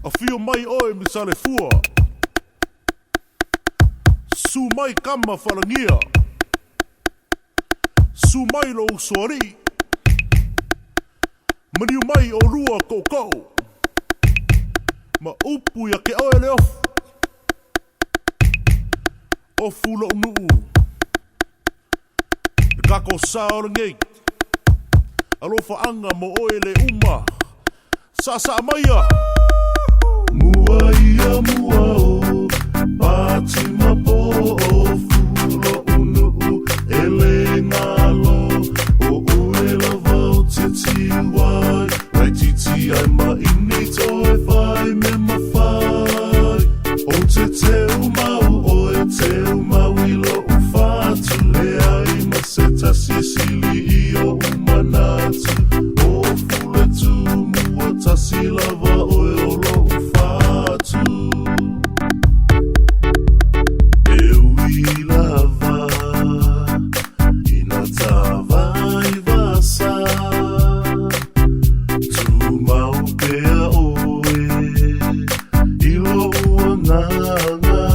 A fio mai oe mi sale fua. Su mai kama whalangia. Su mai lo usuari. Maniu mai o rua koukou. Ma upu ya ke oe le ofu. Ofu lo nuu. Kako sao ngei. Alofa anga mo oe le uma. Sasa MAIA. Mua ia mua o, pati mapo o fulo unu ele ngalo o ue lava o te tiwai. Rai titi ai ma ini toe whai me mawhai. O te teu mau o e teu mau I lo ufatu le ai ma se tasi sili I o umanatu. O fule tu mua tasi lava o e o lo ufatu. Eu I lava ina tava I vasa. Tu mau pea oe I lo uananga.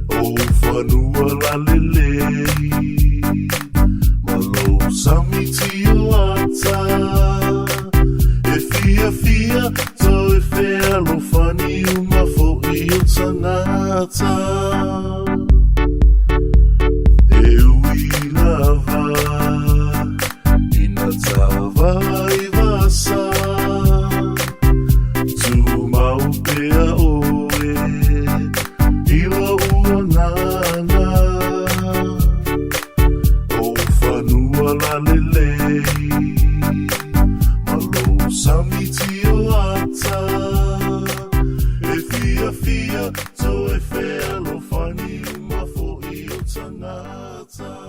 O whanua la lelei malo samiti o ata. E fia to e fea lo fani uma fo I o tangata. Eu I lava ina tava I vasa. Tu mau pea oe I lo uananga. O whanua la lelei malo samiti o ata. E fia to e fea lo fani uma fo I o tangata.